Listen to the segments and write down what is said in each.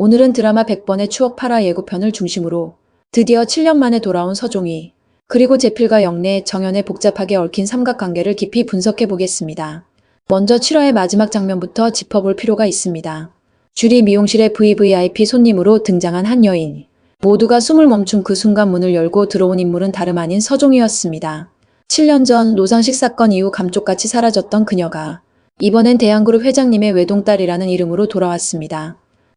오늘은 드라마 100번의 추억 8화 예고편을 중심으로 드디어 7년 만에 돌아온 서종희, 그리고 제필과 영래, 정연의 복잡하게 얽힌 삼각관계를 깊이 분석해 보겠습니다. 먼저 7화의 마지막 장면부터 짚어볼 필요가 있습니다. 주리 미용실의 VVIP 손님으로 등장한 한 여인. 모두가 숨을 멈춘 그 순간 문을 열고 들어온 인물은 다름 아닌 서종희였습니다. 7년 전 노상식 사건 이후 감쪽같이 사라졌던 그녀가 이번엔 대한그룹 회장님의 외동딸이라는 이름으로 돌아왔습니다.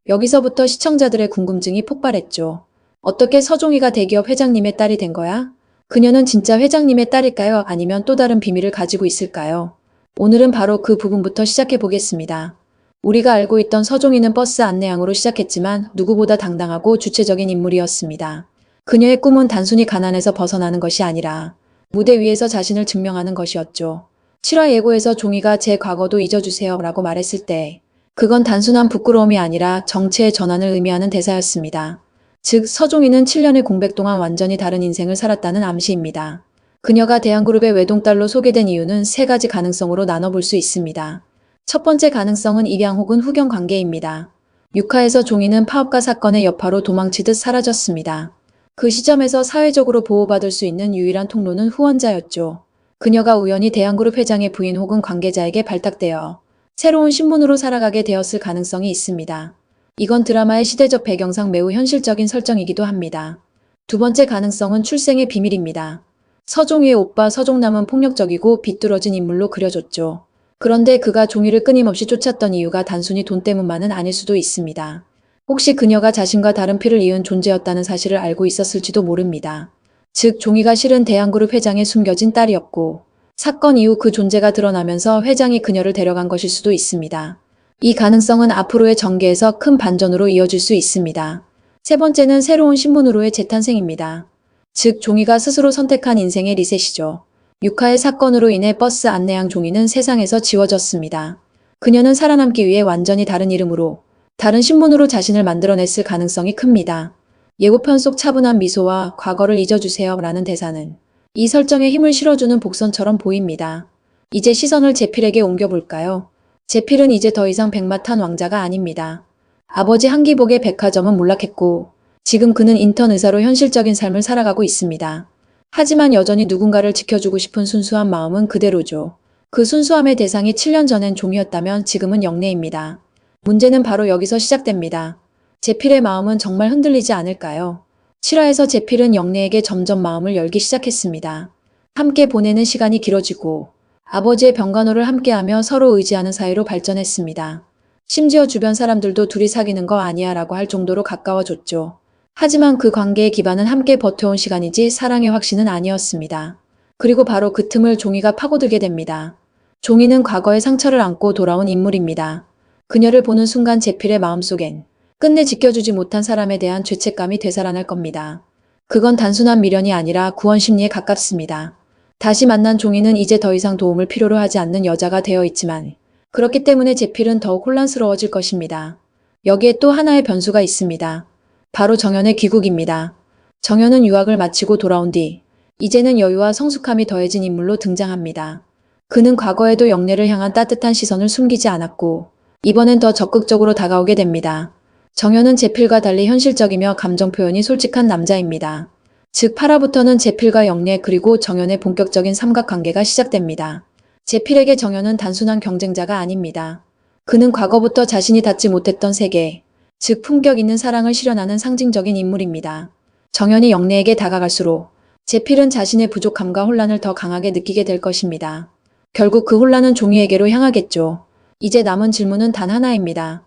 여기서부터 시청자들의 궁금증이 폭발했죠. 어떻게 서종희가 대기업 회장님의 딸이 된 거야? 그녀는 진짜 회장님의 딸일까요? 아니면 또 다른 비밀을 가지고 있을까요? 오늘은 바로 그 부분부터 시작해 보겠습니다. 우리가 알고 있던 서종희는 버스 안내양으로 시작했지만 누구보다 당당하고 주체적인 인물이었습니다. 그녀의 꿈은 단순히 가난에서 벗어나는 것이 아니라 무대 위에서 자신을 증명하는 것이었죠. 7화 예고에서 종희가 제 과거도 잊어주세요 라고 말했을 때 그건 단순한 부끄러움이 아니라 정체의 전환을 의미하는 대사였습니다. 즉 서종희는 7년의 공백 동안 완전히 다른 인생을 살았다는 암시입니다. 그녀가 대한그룹의 외동딸로 소개된 이유는 세 가지 가능성으로 나눠볼 수 있습니다. 첫 번째 가능성은 입양 혹은 후견 관계입니다. 6화에서 종희는 파업가 사건의 여파로 도망치듯 사라졌습니다. 그 시점에서 사회적으로 보호받을 수 있는 유일한 통로는 후원자였죠. 그녀가 우연히 대한그룹 회장의 부인 혹은 관계자에게 발탁되어 새로운 신분으로 살아가게 되었을 가능성이 있습니다. 이건 드라마의 시대적 배경상 매우 현실적인 설정이기도 합니다. 두 번째 가능성은 출생의 비밀입니다. 서종희의 오빠 서종남은 폭력적이고 비뚤어진 인물로 그려졌죠. 그런데 그가 종희를 끊임없이 쫓았던 이유가 단순히 돈 때문만은 아닐 수도 있습니다. 혹시 그녀가 자신과 다른 피를 이은 존재였다는 사실을 알고 있었을지도 모릅니다. 즉 종희가 실은 대한그룹 회장의 숨겨진 딸이었고 사건 이후 그 존재가 드러나면서 회장이 그녀를 데려간 것일 수도 있습니다. 이 가능성은 앞으로의 전개에서 큰 반전으로 이어질 수 있습니다. 세 번째는 새로운 신분으로의 재탄생입니다. 즉 종희가 스스로 선택한 인생의 리셋이죠. 6화의 사건으로 인해 버스 안내양 종희는 세상에서 지워졌습니다. 그녀는 살아남기 위해 완전히 다른 이름으로, 다른 신분으로 자신을 만들어냈을 가능성이 큽니다. 예고편 속 차분한 미소와 과거를 잊어주세요 라는 대사는 이 설정에 힘을 실어주는 복선처럼 보입니다. 이제 시선을 제필에게 옮겨볼까요? 제필은 이제 더 이상 백마탄 왕자가 아닙니다. 아버지 한기복의 백화점은 몰락했고 지금 그는 인턴 의사로 현실적인 삶을 살아가고 있습니다. 하지만 여전히 누군가를 지켜주고 싶은 순수한 마음은 그대로죠. 그 순수함의 대상이 7년 전엔 종이었다면 지금은 영래입니다. 문제는 바로 여기서 시작됩니다. 제필의 마음은 정말 흔들리지 않을까요? 7화에서 제필은 영래에게 점점 마음을 열기 시작했습니다. 함께 보내는 시간이 길어지고 아버지의 병간호를 함께하며 서로 의지하는 사이로 발전했습니다. 심지어 주변 사람들도 둘이 사귀는 거 아니야 라고 할 정도로 가까워졌죠. 하지만 그 관계의 기반은 함께 버텨온 시간이지 사랑의 확신은 아니었습니다. 그리고 바로 그 틈을 종희가 파고들게 됩니다. 종희는 과거의 상처를 안고 돌아온 인물입니다. 그녀를 보는 순간 제필의 마음속엔 끝내 지켜주지 못한 사람에 대한 죄책감이 되살아날 겁니다. 그건 단순한 미련이 아니라 구원 심리에 가깝습니다. 다시 만난 종희는 이제 더 이상 도움을 필요로 하지 않는 여자가 되어 있지만 그렇기 때문에 제필은 더욱 혼란스러워질 것입니다. 여기에 또 하나의 변수가 있습니다. 바로 정연의 귀국입니다. 정연은 유학을 마치고 돌아온 뒤 이제는 여유와 성숙함이 더해진 인물로 등장합니다. 그는 과거에도 영래를 향한 따뜻한 시선을 숨기지 않았고 이번엔 더 적극적으로 다가오게 됩니다. 정연은 제필과 달리 현실적이며 감정 표현이 솔직한 남자입니다. 즉 8화부터는 제필과 영래 그리고 정연의 본격적인 삼각관계가 시작됩니다. 제필에게 정연은 단순한 경쟁자가 아닙니다. 그는 과거부터 자신이 닿지 못했던 세계, 즉 품격 있는 사랑을 실현하는 상징적인 인물입니다. 정연이 영래에게 다가갈수록 제필은 자신의 부족함과 혼란을 더 강하게 느끼게 될 것입니다. 결국 그 혼란은 종희에게로 향하겠죠. 이제 남은 질문은 단 하나입니다.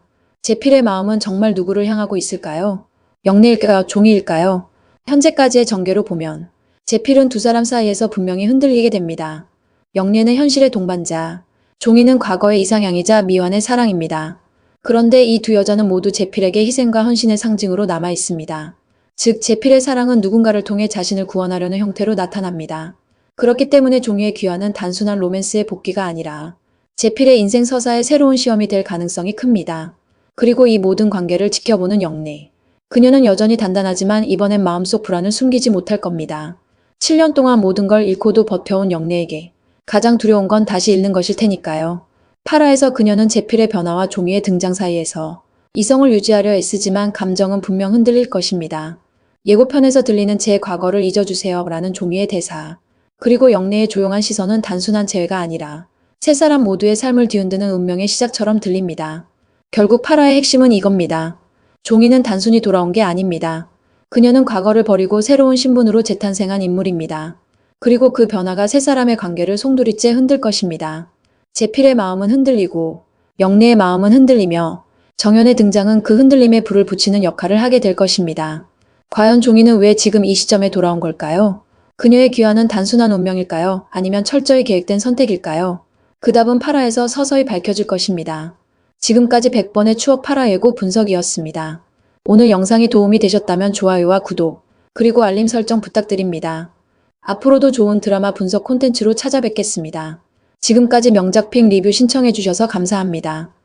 제필의 마음은 정말 누구를 향하고 있을까요? 영래일까요? 종희일까요? 현재까지의 전개로 보면 제필은 두 사람 사이에서 분명히 흔들리게 됩니다. 영래는 현실의 동반자, 종희는 과거의 이상향이자 미완의 사랑입니다. 그런데 이 두 여자는 모두 제필에게 희생과 헌신의 상징으로 남아 있습니다. 즉 제필의 사랑은 누군가를 통해 자신을 구원하려는 형태로 나타납니다. 그렇기 때문에 종희의 귀환은 단순한 로맨스의 복귀가 아니라 제필의 인생 서사의 새로운 시험이 될 가능성이 큽니다. 그리고 이 모든 관계를 지켜보는 영래. 그녀는 여전히 단단하지만 이번엔 마음속 불안을 숨기지 못할 겁니다. 7년 동안 모든 걸 잃고도 버텨온 영래에게 가장 두려운 건 다시 잃는 것일 테니까요. 8화에서 그녀는 제필의 변화와 종희의 등장 사이에서 이성을 유지하려 애쓰지만 감정은 분명 흔들릴 것입니다. 예고편에서 들리는 제 과거를 잊어주세요 라는 종이의 대사. 그리고 영래의 조용한 시선은 단순한 재회가 아니라 세 사람 모두의 삶을 뒤흔드는 운명의 시작처럼 들립니다. 결국 8화의 핵심은 이겁니다. 종이는 단순히 돌아온 게 아닙니다. 그녀는 과거를 버리고 새로운 신분으로 재탄생한 인물입니다. 그리고 그 변화가 세 사람의 관계를 송두리째 흔들 것입니다. 제필의 마음은 흔들리고 영래의 마음은 흔들리며 정연의 등장은 그 흔들림에 불을 붙이는 역할을 하게 될 것입니다. 과연 종이는 왜 지금 이 시점에 돌아온 걸까요? 그녀의 귀환은 단순한 운명일까요? 아니면 철저히 계획된 선택일까요? 그 답은 8화에서 서서히 밝혀질 것입니다. 지금까지 100번의 추억 8화 예고 분석이었습니다. 오늘 영상이 도움이 되셨다면 좋아요와 구독, 그리고 알림 설정 부탁드립니다. 앞으로도 좋은 드라마 분석 콘텐츠로 찾아뵙겠습니다. 지금까지 명작픽 리뷰 신청해주셔서 감사합니다.